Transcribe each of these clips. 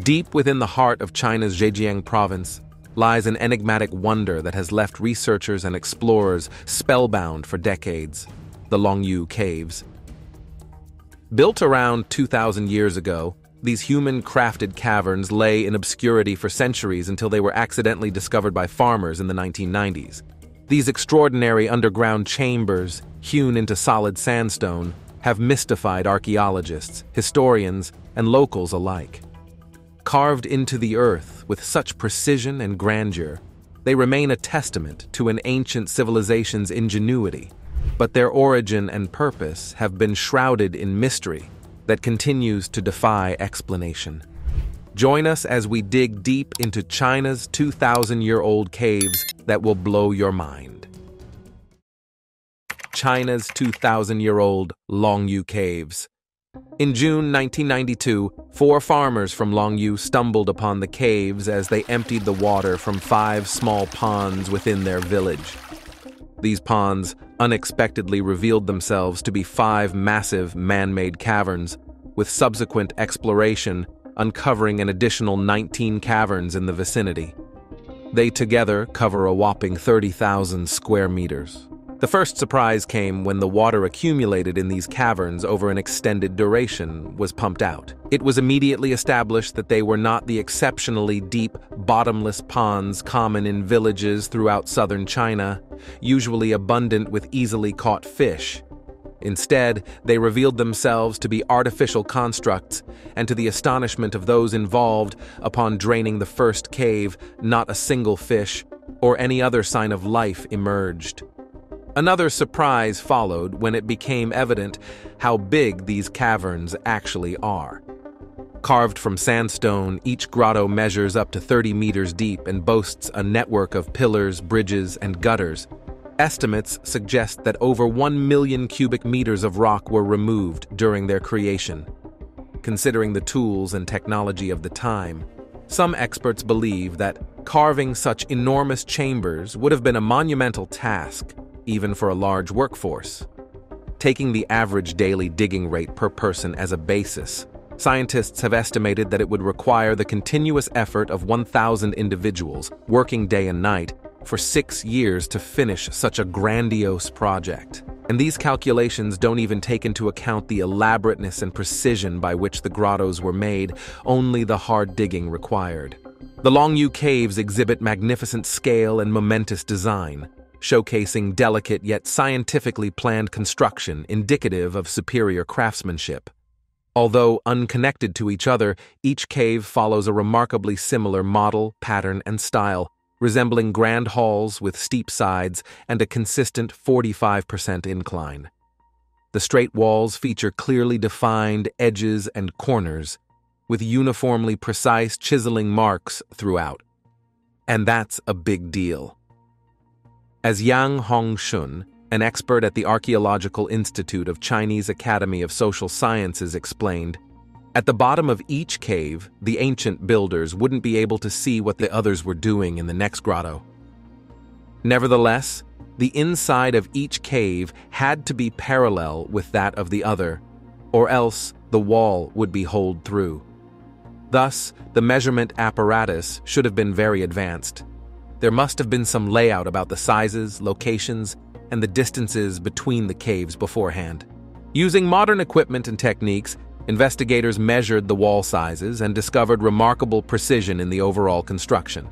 Deep within the heart of China's Zhejiang province lies an enigmatic wonder that has left researchers and explorers spellbound for decades: the Longyu Caves. Built around 2,000 years ago, these human-crafted caverns lay in obscurity for centuries until they were accidentally discovered by farmers in the 1990s. These extraordinary underground chambers, hewn into solid sandstone, have mystified archaeologists, historians, and locals alike. Carved into the earth with such precision and grandeur, they remain a testament to an ancient civilization's ingenuity, but their origin and purpose have been shrouded in mystery that continues to defy explanation. Join us as we dig deep into China's 2,000-year-old caves that will blow your mind. China's 2,000-year-old Longyu Caves. In June 1992, 4 farmers from Longyu stumbled upon the caves as they emptied the water from 5 small ponds within their village. These ponds unexpectedly revealed themselves to be 5 massive man-made caverns, with subsequent exploration uncovering an additional 19 caverns in the vicinity. They together cover a whopping 30,000 square meters. The first surprise came when the water accumulated in these caverns over an extended duration was pumped out. It was immediately established that they were not the exceptionally deep, bottomless ponds common in villages throughout southern China, usually abundant with easily caught fish. Instead, they revealed themselves to be artificial constructs, and to the astonishment of those involved, upon draining the first cave, not a single fish or any other sign of life emerged. Another surprise followed when it became evident how big these caverns actually are. Carved from sandstone, each grotto measures up to 30 meters deep and boasts a network of pillars, bridges, and gutters. Estimates suggest that over 1 million cubic meters of rock were removed during their creation. Considering the tools and technology of the time, some experts believe that carving such enormous chambers would have been a monumental task, even for a large workforce. Taking the average daily digging rate per person as a basis, scientists have estimated that it would require the continuous effort of 1,000 individuals, working day and night, for 6 years to finish such a grandiose project. And these calculations don't even take into account the elaborateness and precision by which the grottos were made, only the hard digging required. The Longyu Caves exhibit magnificent scale and momentous design, showcasing delicate yet scientifically planned construction indicative of superior craftsmanship. Although unconnected to each other, each cave follows a remarkably similar model, pattern, and style, resembling grand halls with steep sides and a consistent 45% incline. The straight walls feature clearly defined edges and corners, with uniformly precise chiseling marks throughout. And that's a big deal. As Yang Hongshun, an expert at the Archaeological Institute of Chinese Academy of Social Sciences, explained, at the bottom of each cave, the ancient builders wouldn't be able to see what the others were doing in the next grotto. Nevertheless, the inside of each cave had to be parallel with that of the other, or else the wall would be holed through. Thus, the measurement apparatus should have been very advanced. There must have been some layout about the sizes, locations, and the distances between the caves beforehand. Using modern equipment and techniques, investigators measured the wall sizes and discovered remarkable precision in the overall construction.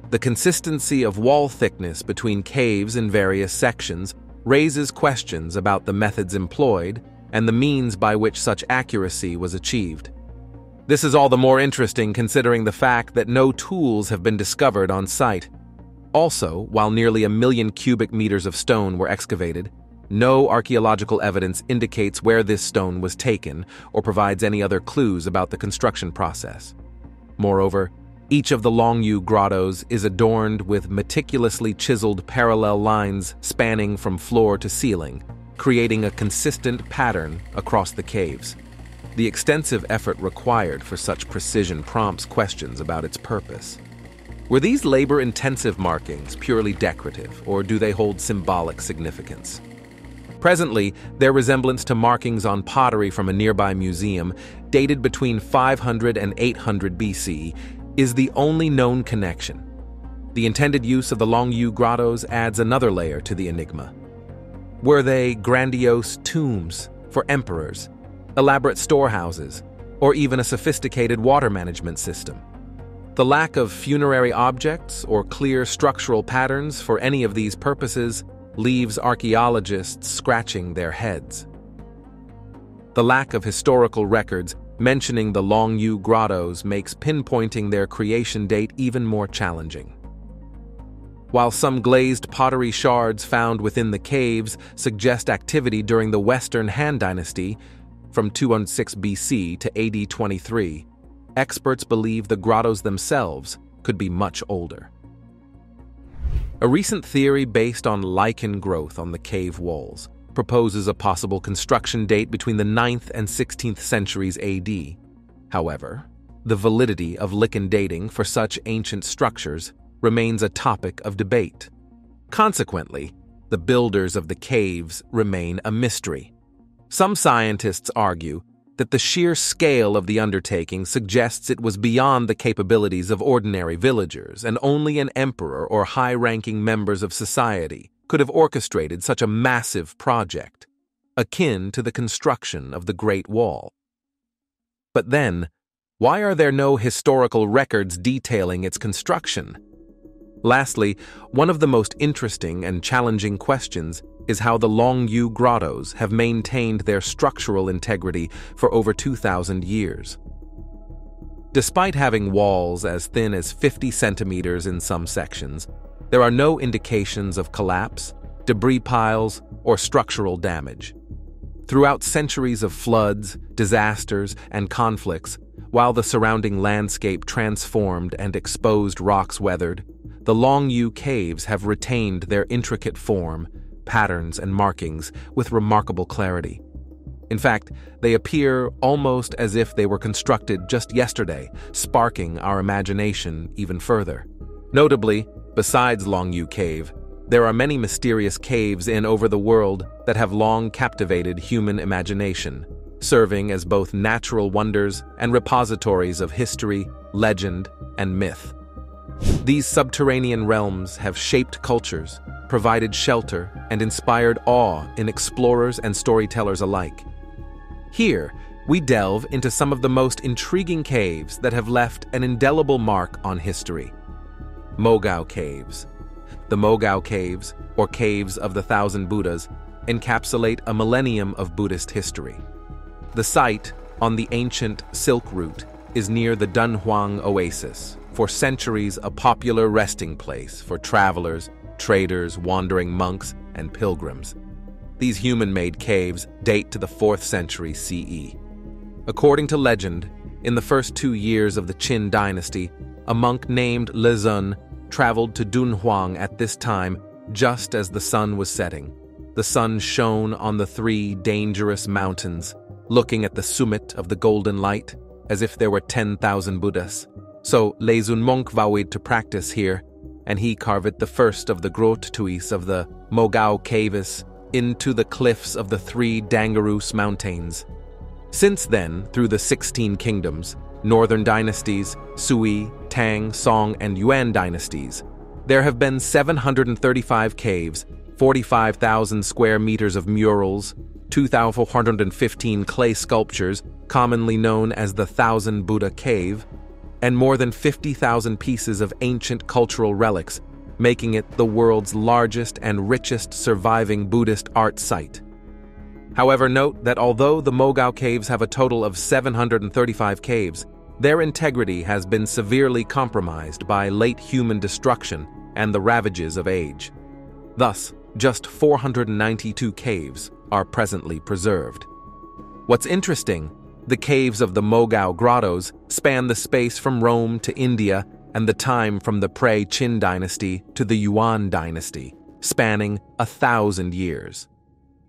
The consistency of wall thickness between caves in various sections raises questions about the methods employed and the means by which such accuracy was achieved. This is all the more interesting considering the fact that no tools have been discovered on site. Also, while nearly 1 million cubic meters of stone were excavated, no archaeological evidence indicates where this stone was taken or provides any other clues about the construction process. Moreover, each of the Longyu grottos is adorned with meticulously chiseled parallel lines spanning from floor to ceiling, creating a consistent pattern across the caves. The extensive effort required for such precision prompts questions about its purpose. Were these labor-intensive markings purely decorative, or do they hold symbolic significance? Presently, their resemblance to markings on pottery from a nearby museum, dated between 500 and 800 BC, is the only known connection. The intended use of the Longyu grottos adds another layer to the enigma. Were they grandiose tombs for emperors, elaborate storehouses, or even a sophisticated water management system? The lack of funerary objects or clear structural patterns for any of these purposes leaves archaeologists scratching their heads. The lack of historical records mentioning the Longyu grottos makes pinpointing their creation date even more challenging. While some glazed pottery shards found within the caves suggest activity during the Western Han Dynasty from 206 BC to AD 23, experts believe the grottos themselves could be much older. A recent theory based on lichen growth on the cave walls proposes a possible construction date between the 9th and 16th centuries AD. However, the validity of lichen dating for such ancient structures remains a topic of debate. Consequently, the builders of the caves remain a mystery. Some scientists argue that the sheer scale of the undertaking suggests it was beyond the capabilities of ordinary villagers, and only an emperor or high-ranking members of society could have orchestrated such a massive project, akin to the construction of the Great Wall. But then, why are there no historical records detailing its construction? Lastly, one of the most interesting and challenging questions is how the Longyu grottos have maintained their structural integrity for over 2,000 years. Despite having walls as thin as 50 centimeters in some sections, there are no indications of collapse, debris piles, or structural damage. Throughout centuries of floods, disasters, and conflicts, while the surrounding landscape transformed and exposed rocks weathered, the Longyu caves have retained their intricate form, patterns, and markings with remarkable clarity. In fact, they appear almost as if they were constructed just yesterday, sparking our imagination even further. Notably, besides Longyu Cave, there are many mysterious caves in over the world that have long captivated human imagination, serving as both natural wonders and repositories of history, legend, and myth. These subterranean realms have shaped cultures, provided shelter, and inspired awe in explorers and storytellers alike. Here, we delve into some of the most intriguing caves that have left an indelible mark on history. Mogao Caves. The Mogao Caves, or Caves of the Thousand Buddhas, encapsulate a millennium of Buddhist history. The site, on the ancient Silk Route, is near the Dunhuang Oasis, for centuries a popular resting place for travelers, traders, wandering monks, and pilgrims. These human-made caves date to the 4th century CE. According to legend, in the first 2 years of the Qin dynasty, a monk named Lezun traveled to Dunhuang at this time just as the sun was setting. The sun shone on the 3 dangerous mountains, looking at the summit of the golden light, as if there were 10,000 Buddhas. So Lezun monk vowed to practice here, and he carved the first of the grottuis of the Mogao Caves into the cliffs of the 3 Dangerous mountains. Since then, through the 16 kingdoms, northern dynasties, Sui, Tang, Song, and Yuan dynasties, there have been 735 caves, 45,000 square meters of murals, 2,415 clay sculptures, commonly known as the Thousand Buddha Cave, and more than 50,000 pieces of ancient cultural relics, making it the world's largest and richest surviving Buddhist art site. However, note that although the Mogao Caves have a total of 735 caves, their integrity has been severely compromised by late human destruction and the ravages of age. Thus, just 492 caves are presently preserved. What's interesting, the caves of the Mogao grottos span the space from Rome to India and the time from the Pre-Qin dynasty to the Yuan dynasty, spanning 1,000 years.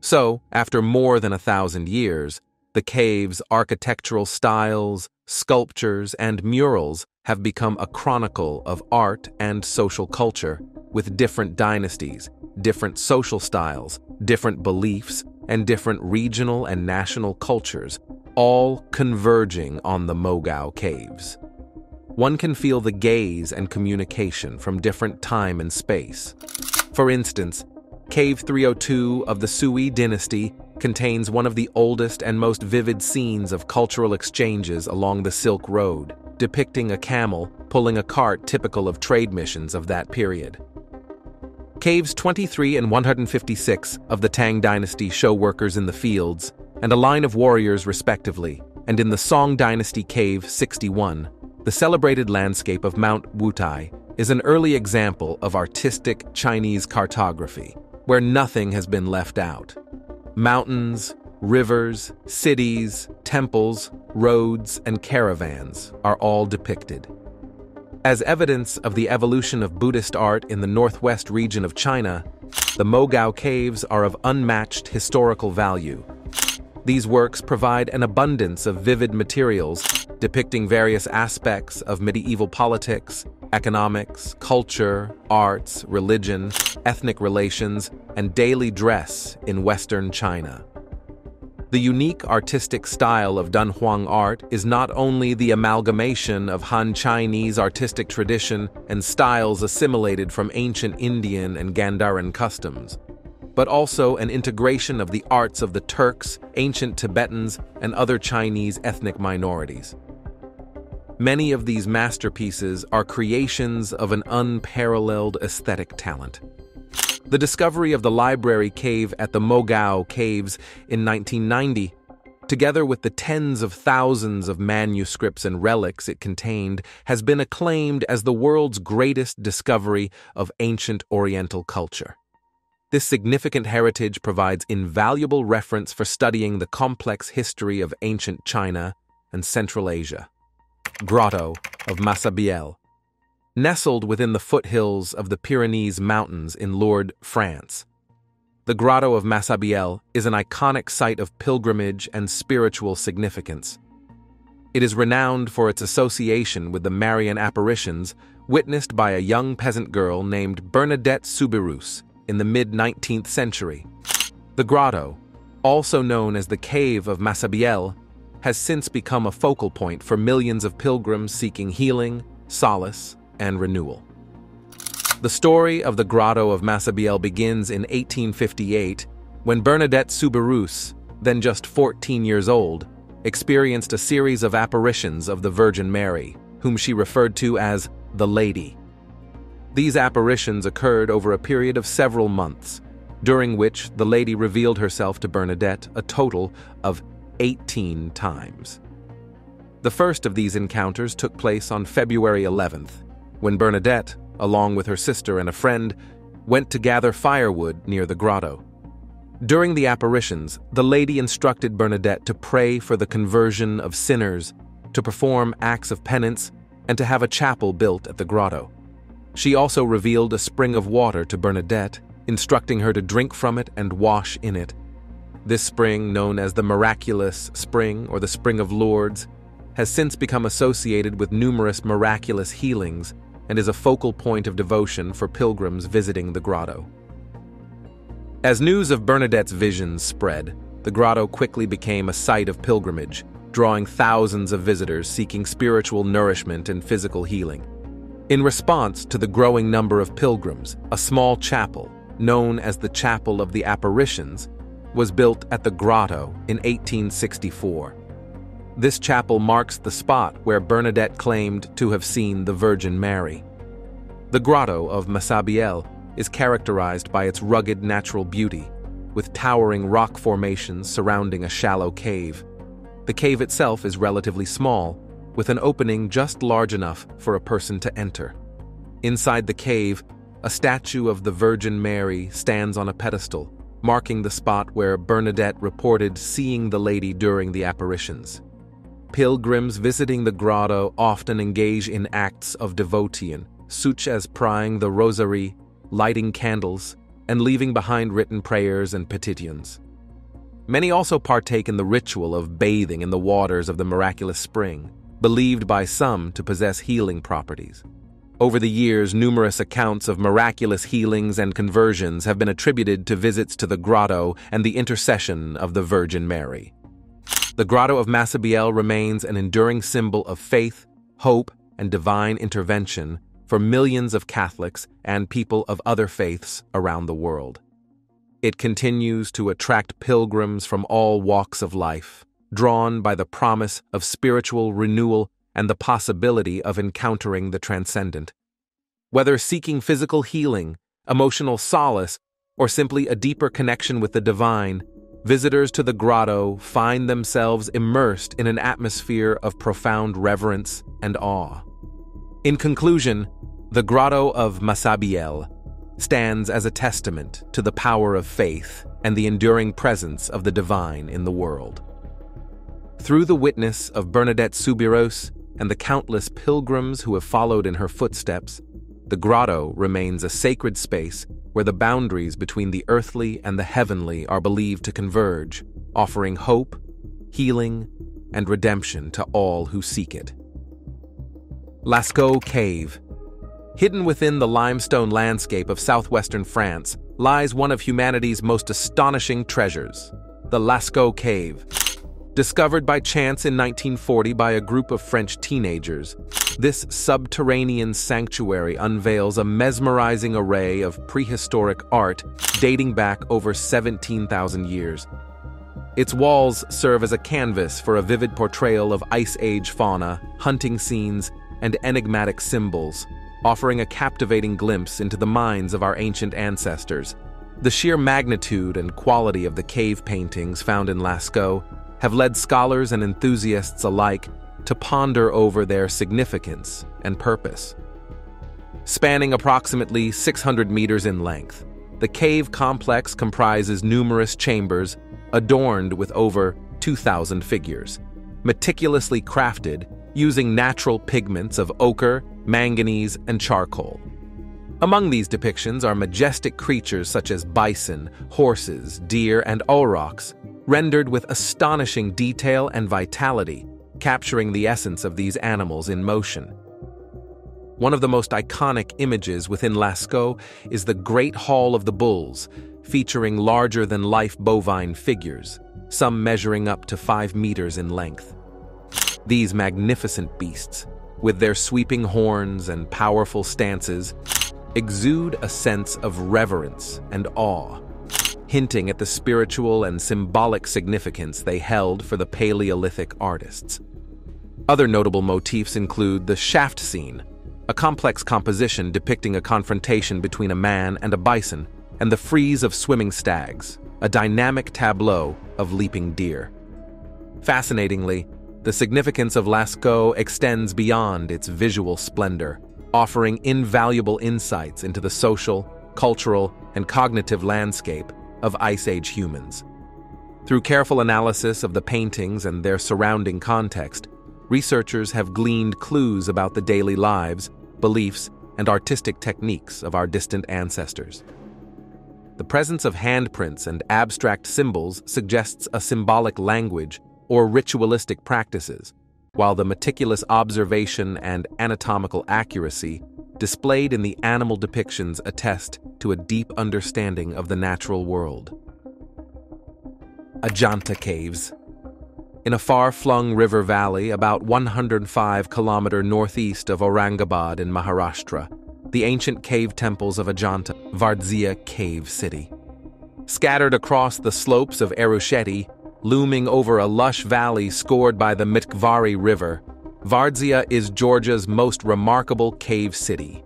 So, after more than 1,000 years, the caves' architectural styles, sculptures, and murals have become a chronicle of art and social culture, with different dynasties, different social styles, different beliefs, and different regional and national cultures, all converging on the Mogao Caves. One can feel the gaze and communication from different time and space. For instance, Cave 302 of the Sui dynasty contains one of the oldest and most vivid scenes of cultural exchanges along the Silk Road, depicting a camel pulling a cart typical of trade missions of that period. Caves 23 and 156 of the Tang dynasty show workers in the fields and a line of warriors respectively, and in the Song dynasty Cave 61, the celebrated landscape of Mount Wutai is an early example of artistic Chinese cartography, where nothing has been left out. Mountains, rivers, cities, temples, roads, and caravans are all depicted. As evidence of the evolution of Buddhist art in the northwest region of China, the Mogao Caves are of unmatched historical value. These works provide an abundance of vivid materials depicting various aspects of medieval politics, economics, culture, arts, religion, ethnic relations, and daily dress in Western China. The unique artistic style of Dunhuang art is not only the amalgamation of Han Chinese artistic tradition and styles assimilated from ancient Indian and Gandharan customs, but also an integration of the arts of the Turks, ancient Tibetans, and other Chinese ethnic minorities. Many of these masterpieces are creations of an unparalleled aesthetic talent. The discovery of the library cave at the Mogao Caves in 1990, together with the tens of thousands of manuscripts and relics it contained, has been acclaimed as the world's greatest discovery of ancient Oriental culture. This significant heritage provides invaluable reference for studying the complex history of ancient China and Central Asia. Grotto of Massabielle. Nestled within the foothills of the Pyrenees Mountains in Lourdes, France, the Grotto of Massabielle is an iconic site of pilgrimage and spiritual significance. It is renowned for its association with the Marian apparitions witnessed by a young peasant girl named Bernadette Soubirous in the mid-19th century. The grotto, also known as the Cave of Massabielle, has since become a focal point for millions of pilgrims seeking healing, solace, and renewal. The story of the Grotto of Massabielle begins in 1858 when Bernadette Soubirous, then just 14 years old, experienced a series of apparitions of the Virgin Mary, whom she referred to as the Lady. These apparitions occurred over a period of several months, during which the Lady revealed herself to Bernadette a total of 18 times. The first of these encounters took place on February 11th, when Bernadette, along with her sister and a friend, went to gather firewood near the grotto. During the apparitions, the Lady instructed Bernadette to pray for the conversion of sinners, to perform acts of penance, and to have a chapel built at the grotto. She also revealed a spring of water to Bernadette, instructing her to drink from it and wash in it. This spring, known as the Miraculous Spring or the Spring of Lourdes, has since become associated with numerous miraculous healings and is a focal point of devotion for pilgrims visiting the grotto. As news of Bernadette's visions spread, the grotto quickly became a site of pilgrimage, drawing thousands of visitors seeking spiritual nourishment and physical healing. In response to the growing number of pilgrims, a small chapel, known as the Chapel of the Apparitions, was built at the grotto in 1864. This chapel marks the spot where Bernadette claimed to have seen the Virgin Mary. The Grotto of Massabielle is characterized by its rugged natural beauty, with towering rock formations surrounding a shallow cave. The cave itself is relatively small, with an opening just large enough for a person to enter. Inside the cave, a statue of the Virgin Mary stands on a pedestal, marking the spot where Bernadette reported seeing the Lady during the apparitions. Pilgrims visiting the grotto often engage in acts of devotion, such as praying the rosary, lighting candles, and leaving behind written prayers and petitions. Many also partake in the ritual of bathing in the waters of the miraculous spring, believed by some to possess healing properties. Over the years, numerous accounts of miraculous healings and conversions have been attributed to visits to the grotto and the intercession of the Virgin Mary. The Grotto of Massabielle remains an enduring symbol of faith, hope, and divine intervention for millions of Catholics and people of other faiths around the world. It continues to attract pilgrims from all walks of life, drawn by the promise of spiritual renewal and the possibility of encountering the transcendent. Whether seeking physical healing, emotional solace, or simply a deeper connection with the divine, visitors to the grotto find themselves immersed in an atmosphere of profound reverence and awe. In conclusion, the Grotto of Massabielle stands as a testament to the power of faith and the enduring presence of the divine in the world. Through the witness of Bernadette Soubirous and the countless pilgrims who have followed in her footsteps, the grotto remains a sacred space where the boundaries between the earthly and the heavenly are believed to converge, offering hope, healing, and redemption to all who seek it. Lascaux Cave. Hidden within the limestone landscape of southwestern France lies one of humanity's most astonishing treasures, the Lascaux Cave. Discovered by chance in 1940 by a group of French teenagers, this subterranean sanctuary unveils a mesmerizing array of prehistoric art dating back over 17,000 years. Its walls serve as a canvas for a vivid portrayal of Ice Age fauna, hunting scenes, and enigmatic symbols, offering a captivating glimpse into the minds of our ancient ancestors. The sheer magnitude and quality of the cave paintings found in Lascaux have led scholars and enthusiasts alike to ponder over their significance and purpose. Spanning approximately 600 meters in length, the cave complex comprises numerous chambers adorned with over 2,000 figures, meticulously crafted using natural pigments of ochre, manganese, and charcoal. Among these depictions are majestic creatures such as bison, horses, deer, and aurochs, rendered with astonishing detail and vitality, capturing the essence of these animals in motion. One of the most iconic images within Lascaux is the Great Hall of the Bulls, featuring larger-than-life bovine figures, some measuring up to 5 meters in length. These magnificent beasts, with their sweeping horns and powerful stances, exude a sense of reverence and awe, hinting at the spiritual and symbolic significance they held for the Paleolithic artists. Other notable motifs include the shaft scene, a complex composition depicting a confrontation between a man and a bison, and the frieze of swimming stags, a dynamic tableau of leaping deer. Fascinatingly, the significance of Lascaux extends beyond its visual splendor, offering invaluable insights into the social, cultural, and cognitive landscape of Ice Age humans. Through careful analysis of the paintings and their surrounding context, researchers have gleaned clues about the daily lives, beliefs, and artistic techniques of our distant ancestors. The presence of handprints and abstract symbols suggests a symbolic language or ritualistic practices, while the meticulous observation and anatomical accuracy displayed in the animal depictions attest to a deep understanding of the natural world. Ajanta Caves. In a far-flung river valley about 105 kilometers northeast of Aurangabad in Maharashtra, the ancient cave temples of Ajanta, Vardzia Cave City. Scattered across the slopes of Erusheti, looming over a lush valley scored by the Mitkvari River, Vardzia is Georgia's most remarkable cave city.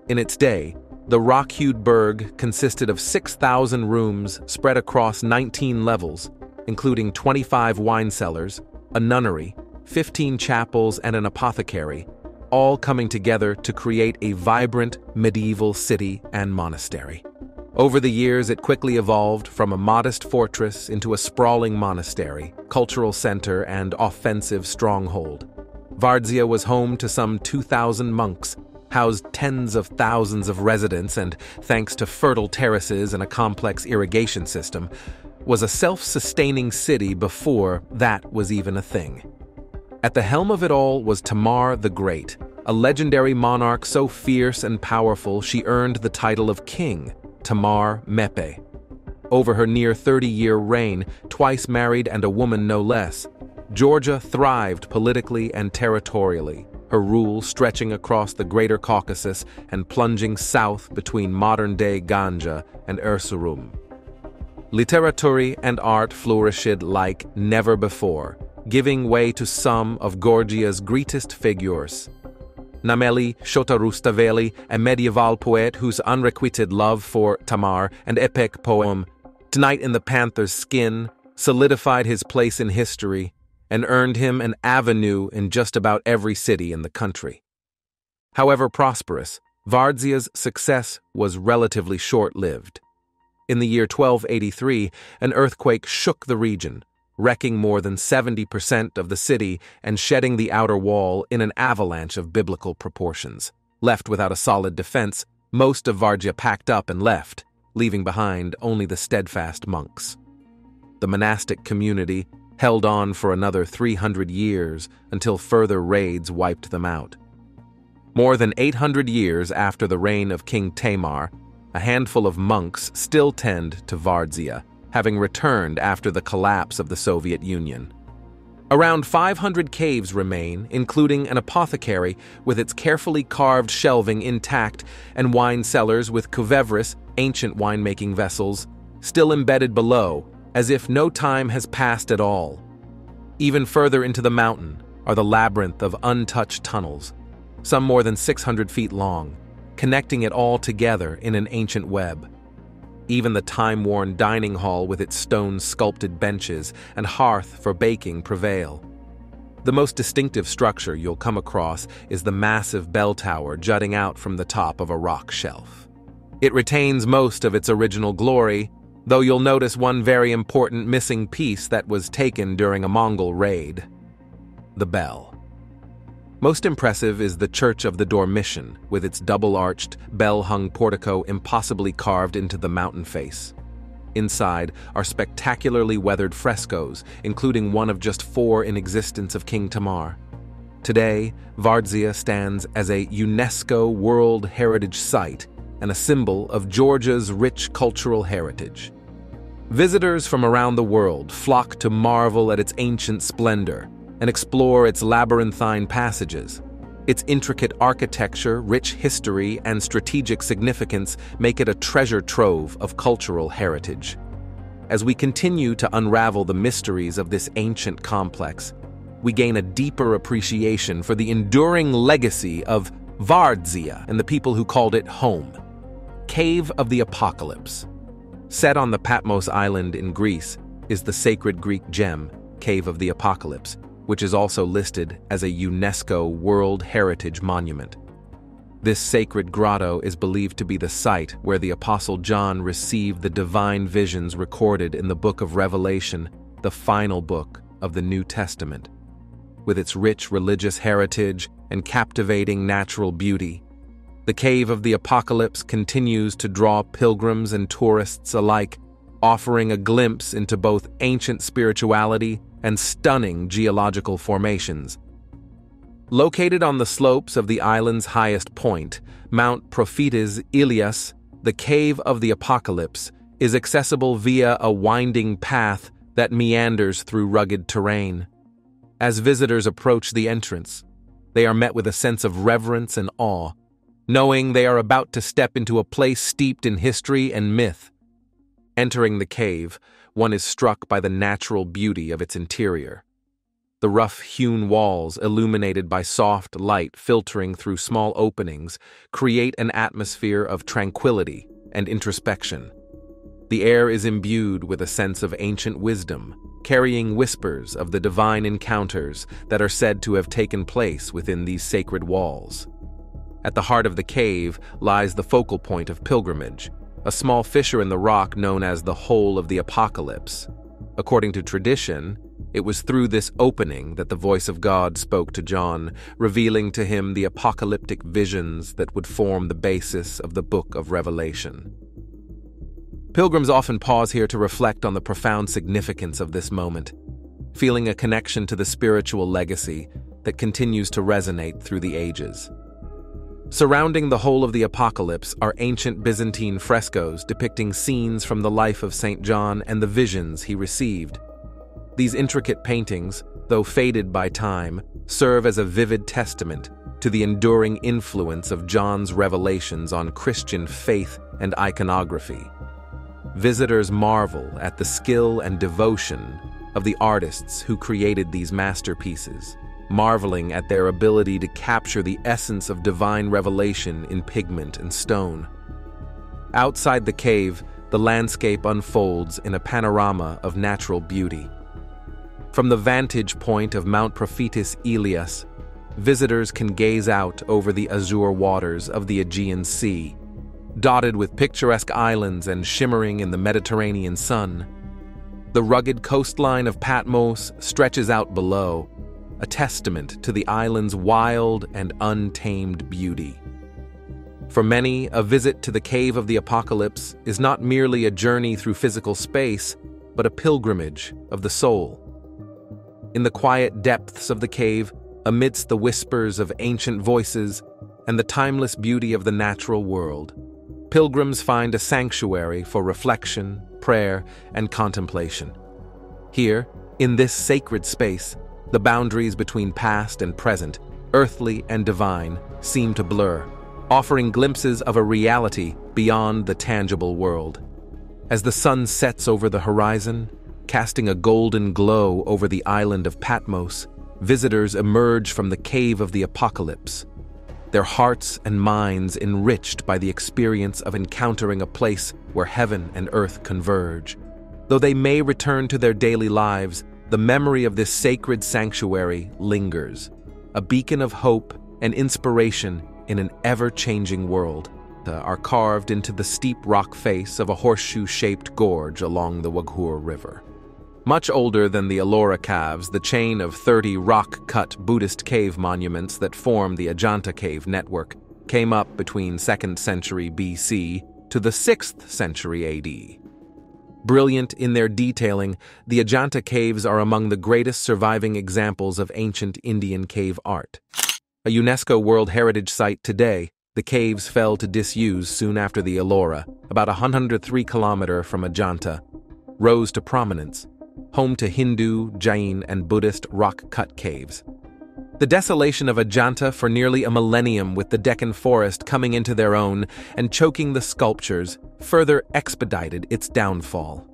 In its day, the rock-hewed burg consisted of 6,000 rooms spread across 19 levels, including 25 wine cellars, a nunnery, 15 chapels, and an apothecary, all coming together to create a vibrant medieval city and monastery. Over the years, it quickly evolved from a modest fortress into a sprawling monastery, cultural center, and offensive stronghold. Vardzia was home to some 2,000 monks, housed tens of thousands of residents, and, thanks to fertile terraces and a complex irrigation system, was a self-sustaining city before that was even a thing. At the helm of it all was Tamar the Great, a legendary monarch so fierce and powerful she earned the title of king, Tamar Mepe. Over her near 30-year reign, twice married and a woman no less, Georgia thrived politically and territorially, her rule stretching across the Greater Caucasus and plunging south between modern-day Ganja and Erzurum. Literature and art flourished like never before, giving way to some of Georgia's greatest figures. Nameli Shotarustaveli, a medieval poet whose unrequited love for Tamar and epic poem, Tonight in the Panther's Skin, solidified his place in history and earned him an avenue in just about every city in the country. However prosperous, Vardzia's success was relatively short-lived. In the year 1283, an earthquake shook the region, wrecking more than 70% of the city and shedding the outer wall in an avalanche of biblical proportions. Left without a solid defense, most of Vardzia packed up and left, leaving behind only the steadfast monks. The monastic community held on for another 300 years until further raids wiped them out. More than 800 years after the reign of King Tamar, a handful of monks still tend to Vardzia, having returned after the collapse of the Soviet Union. Around 500 caves remain, including an apothecary with its carefully carved shelving intact and wine cellars with kuvevris, ancient winemaking vessels, still embedded below, as if no time has passed at all. Even further into the mountain are the labyrinth of untouched tunnels, some more than 600 feet long, connecting it all together in an ancient web. Even the time-worn dining hall with its stone-sculpted benches and hearth for baking prevail. The most distinctive structure you'll come across is the massive bell tower jutting out from the top of a rock shelf. It retains most of its original glory, though you'll notice one very important missing piece that was taken during a Mongol raid: the bell. Most impressive is the Church of the Dormition, with its double-arched, bell-hung portico impossibly carved into the mountain face. Inside are spectacularly weathered frescoes, including one of just 4 in existence of King Tamar. Today, Vardzia stands as a UNESCO World Heritage Site and a symbol of Georgia's rich cultural heritage. Visitors from around the world flock to marvel at its ancient splendor and explore its labyrinthine passages. Its intricate architecture, rich history, and strategic significance make it a treasure trove of cultural heritage. As we continue to unravel the mysteries of this ancient complex, we gain a deeper appreciation for the enduring legacy of Vardzia and the people who called it home. Cave of the Apocalypse. Set on the Patmos Island in Greece is the sacred Greek gem, Cave of the Apocalypse, which is also listed as a UNESCO World Heritage Monument. This sacred grotto is believed to be the site where the Apostle John received the divine visions recorded in the Book of Revelation, the final book of the New Testament. With its rich religious heritage and captivating natural beauty, the Cave of the Apocalypse continues to draw pilgrims and tourists alike, offering a glimpse into both ancient spirituality and stunning geological formations. Located on the slopes of the island's highest point, Mount Prophetes Ilias, the Cave of the Apocalypse is accessible via a winding path that meanders through rugged terrain. As visitors approach the entrance, they are met with a sense of reverence and awe, knowing they are about to step into a place steeped in history and myth. Entering the cave, one is struck by the natural beauty of its interior. The rough-hewn walls, illuminated by soft light filtering through small openings, create an atmosphere of tranquility and introspection. The air is imbued with a sense of ancient wisdom, carrying whispers of the divine encounters that are said to have taken place within these sacred walls. At the heart of the cave lies the focal point of pilgrimage, a small fissure in the rock known as the Hole of the Apocalypse. According to tradition, it was through this opening that the voice of God spoke to John, revealing to him the apocalyptic visions that would form the basis of the Book of Revelation. Pilgrims often pause here to reflect on the profound significance of this moment. Feeling a connection to the spiritual legacy, that continues to resonate through the ages. Surrounding the whole of the Apocalypse are ancient Byzantine frescoes depicting scenes from the life of St. John and the visions he received. These intricate paintings, though faded by time, serve as a vivid testament to the enduring influence of John's revelations on Christian faith and iconography. Visitors marvel at the skill and devotion of the artists who created these masterpieces, marveling at their ability to capture the essence of divine revelation in pigment and stone. Outside the cave, the landscape unfolds in a panorama of natural beauty. From the vantage point of Mount Prophetus Elias, visitors can gaze out over the azure waters of the Aegean Sea, dotted with picturesque islands and shimmering in the Mediterranean sun. The rugged coastline of Patmos stretches out below, a testament to the island's wild and untamed beauty. For many, a visit to the Cave of the Apocalypse is not merely a journey through physical space, but a pilgrimage of the soul. In the quiet depths of the cave, amidst the whispers of ancient voices and the timeless beauty of the natural world, pilgrims find a sanctuary for reflection, prayer, and contemplation. Here, in this sacred space, the boundaries between past and present, earthly and divine, seem to blur, offering glimpses of a reality beyond the tangible world. As the sun sets over the horizon, casting a golden glow over the island of Patmos, visitors emerge from the Cave of the Apocalypse, their hearts and minds enriched by the experience of encountering a place where heaven and earth converge. Though they may return to their daily lives, the memory of this sacred sanctuary lingers, a beacon of hope and inspiration in an ever-changing world. Are carved into the steep rock face of a horseshoe-shaped gorge along the Waghur River. Much older than the Ellora Caves, the chain of 30 rock-cut Buddhist cave monuments that form the Ajanta Cave network came up between 2nd century BC to the 6th century AD. Brilliant in their detailing, the Ajanta Caves are among the greatest surviving examples of ancient Indian cave art. A UNESCO World Heritage Site today, the caves fell to disuse soon after the Ellora, about 103 km from Ajanta, rose to prominence, home to Hindu, Jain, and Buddhist rock-cut caves. The desolation of Ajanta for nearly a millennium, with the Deccan forest coming into their own and choking the sculptures, further expedited its downfall.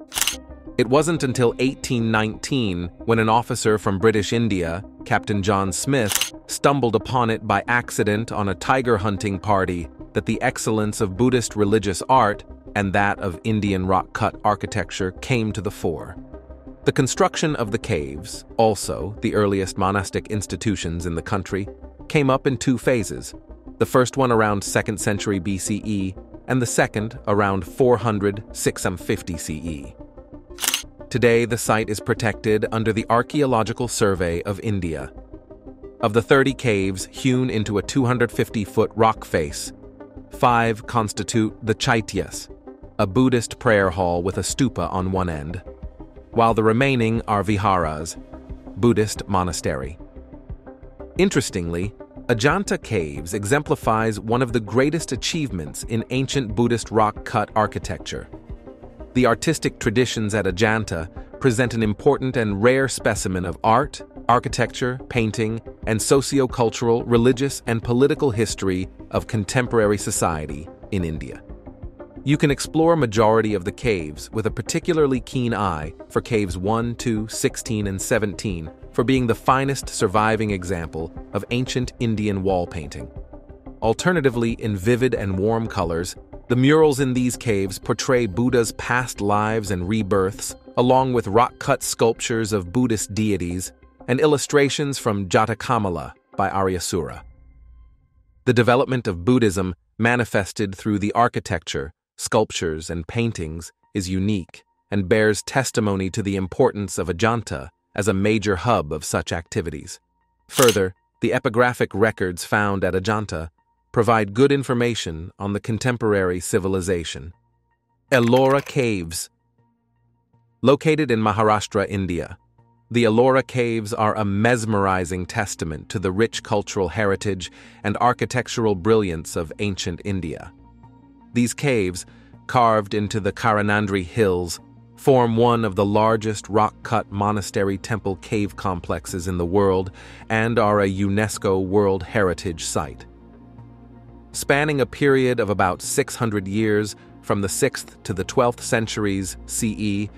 It wasn't until 1819 when an officer from British India, Captain John Smith, stumbled upon it by accident on a tiger hunting party that the excellence of Buddhist religious art and that of Indian rock-cut architecture came to the fore. The construction of the caves, also the earliest monastic institutions in the country, came up in 2 phases, the first one around 2nd century BCE and the second around 400–650 CE. Today, the site is protected under the Archaeological Survey of India. Of the 30 caves hewn into a 250-foot rock face, 5 constitute the Chaityas, a Buddhist prayer hall with a stupa on one end, while the remaining are viharas, Buddhist monastery. Interestingly, Ajanta Caves exemplifies one of the greatest achievements in ancient Buddhist rock-cut architecture. The artistic traditions at Ajanta present an important and rare specimen of art, architecture, painting, and socio-cultural, religious, and political history of contemporary society in India. You can explore majority of the caves with a particularly keen eye for caves 1, 2, 16, and 17 for being the finest surviving example of ancient Indian wall painting. Alternatively, in vivid and warm colors, the murals in these caves portray Buddha's past lives and rebirths, along with rock-cut sculptures of Buddhist deities and illustrations from Jatakamala by Aryasura. The development of Buddhism manifested through the architecture, sculptures, and paintings is unique and bears testimony to the importance of Ajanta as a major hub of such activities. Further, the epigraphic records found at Ajanta provide good information on the contemporary civilization. Ellora Caves. Located in Maharashtra, India, The Ellora Caves are a mesmerizing testament to the rich cultural heritage and architectural brilliance of ancient India. These caves, carved into the Karanandri Hills, form one of the largest rock-cut monastery temple cave complexes in the world and are a UNESCO World Heritage Site. Spanning a period of about 600 years, from the 6th to the 12th centuries CE,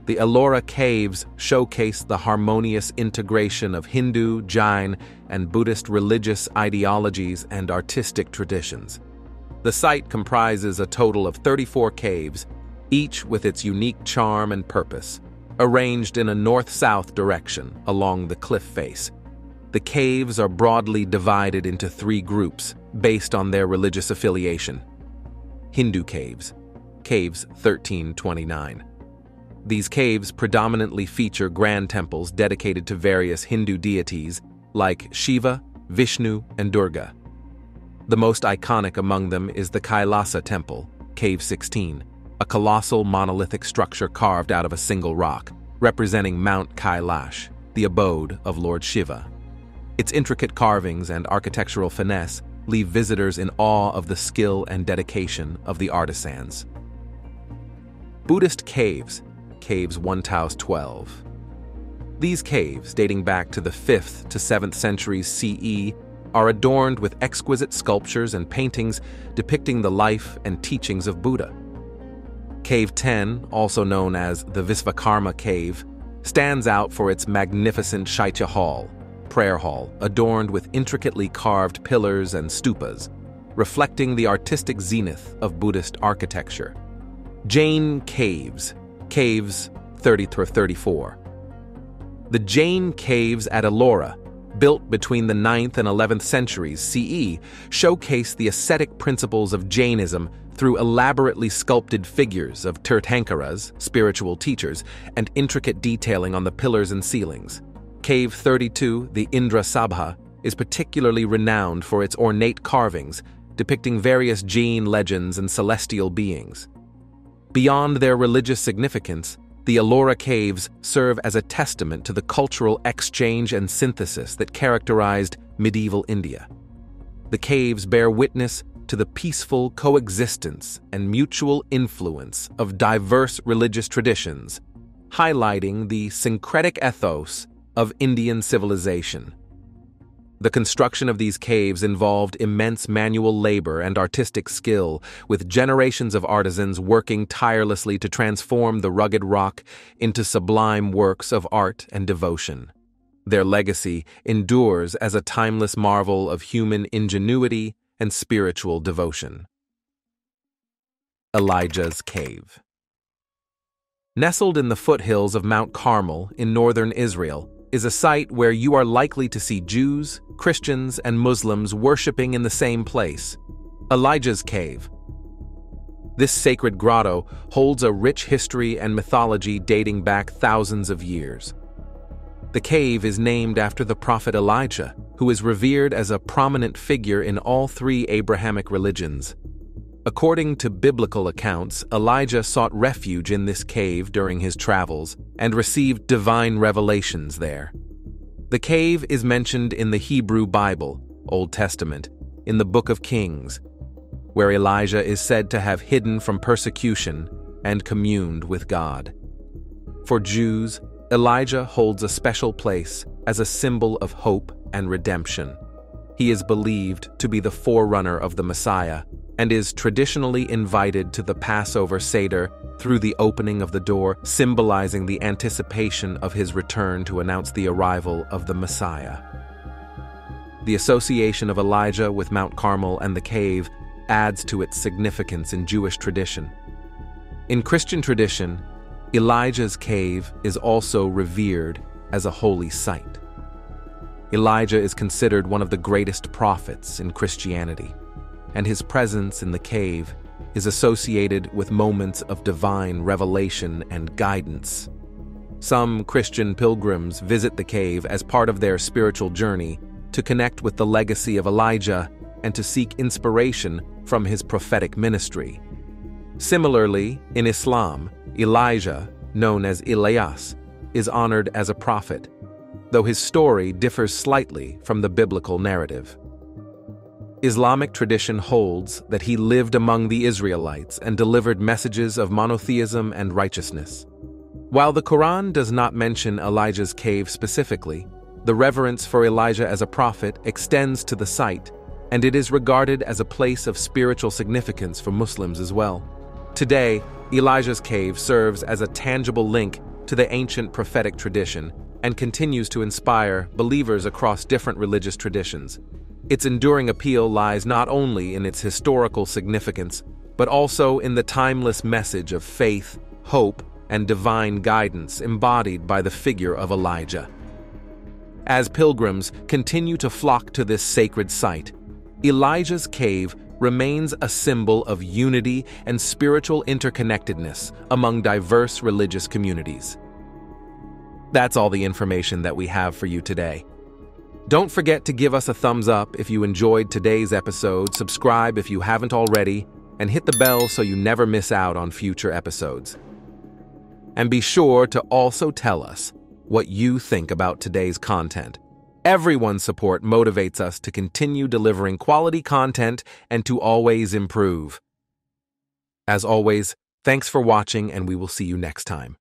the Ellora Caves showcase the harmonious integration of Hindu, Jain, and Buddhist religious ideologies and artistic traditions. The site comprises a total of 34 caves, each with its unique charm and purpose, arranged in a north-south direction along the cliff face. The caves are broadly divided into 3 groups based on their religious affiliation. Hindu caves, Caves 1329. These caves predominantly feature grand temples dedicated to various Hindu deities like Shiva, Vishnu, and Durga. The most iconic among them is the Kailasa Temple, Cave 16, a colossal monolithic structure carved out of a single rock, representing Mount Kailash, the abode of Lord Shiva. Its intricate carvings and architectural finesse leave visitors in awe of the skill and dedication of the artisans. Buddhist caves, Caves 1012. These caves, dating back to the 5th to 7th centuries CE, are adorned with exquisite sculptures and paintings depicting the life and teachings of Buddha. Cave 10, also known as the Visvakarma Cave, stands out for its magnificent Shaitya Hall, prayer hall, adorned with intricately carved pillars and stupas, reflecting the artistic zenith of Buddhist architecture. Jain Caves, Caves 30-34. The Jain caves at Ellora, built between the 9th and 11th centuries CE, showcase the ascetic principles of Jainism through elaborately sculpted figures of Tirthankaras, spiritual teachers, and intricate detailing on the pillars and ceilings. Cave 32, the Indra Sabha, is particularly renowned for its ornate carvings, depicting various Jain legends and celestial beings. Beyond their religious significance, the Ellora Caves serve as a testament to the cultural exchange and synthesis that characterized medieval India. The caves bear witness to the peaceful coexistence and mutual influence of diverse religious traditions, highlighting the syncretic ethos of Indian civilization. The construction of these caves involved immense manual labor and artistic skill, with generations of artisans working tirelessly to transform the rugged rock into sublime works of art and devotion. Their legacy endures as a timeless marvel of human ingenuity and spiritual devotion. Elijah's Cave. Nestled in the foothills of Mount Carmel in northern Israel, is a site where you are likely to see Jews, Christians, and Muslims worshiping in the same place, Elijah's Cave. This sacred grotto holds a rich history and mythology dating back thousands of years. The cave is named after the prophet Elijah, who is revered as a prominent figure in all 3 Abrahamic religions. According to biblical accounts, Elijah sought refuge in this cave during his travels and received divine revelations there. The cave is mentioned in the Hebrew Bible, Old Testament, in the Book of Kings, where Elijah is said to have hidden from persecution and communed with God. For Jews, Elijah holds a special place as a symbol of hope and redemption. He is believed to be the forerunner of the Messiah and is traditionally invited to the Passover Seder through the opening of the door, symbolizing the anticipation of his return to announce the arrival of the Messiah. The association of Elijah with Mount Carmel and the cave adds to its significance in Jewish tradition. In Christian tradition, Elijah's Cave is also revered as a holy site. Elijah is considered one of the greatest prophets in Christianity, and his presence in the cave is associated with moments of divine revelation and guidance. Some Christian pilgrims visit the cave as part of their spiritual journey to connect with the legacy of Elijah and to seek inspiration from his prophetic ministry. Similarly, in Islam, Elijah, known as Elias, is honored as a prophet, though his story differs slightly from the biblical narrative. Islamic tradition holds that he lived among the Israelites and delivered messages of monotheism and righteousness. While the Quran does not mention Elijah's cave specifically, the reverence for Elijah as a prophet extends to the site, and it is regarded as a place of spiritual significance for Muslims as well. Today, Elijah's cave serves as a tangible link to the ancient prophetic tradition and continues to inspire believers across different religious traditions. Its enduring appeal lies not only in its historical significance, but also in the timeless message of faith, hope, and divine guidance embodied by the figure of Elijah. As pilgrims continue to flock to this sacred site, Elijah's cave remains a symbol of unity and spiritual interconnectedness among diverse religious communities. That's all the information that we have for you today. Don't forget to give us a thumbs up if you enjoyed today's episode, subscribe if you haven't already, and hit the bell so you never miss out on future episodes. And be sure to also tell us what you think about today's content. Everyone's support motivates us to continue delivering quality content and to always improve. As always, thanks for watching, and we will see you next time.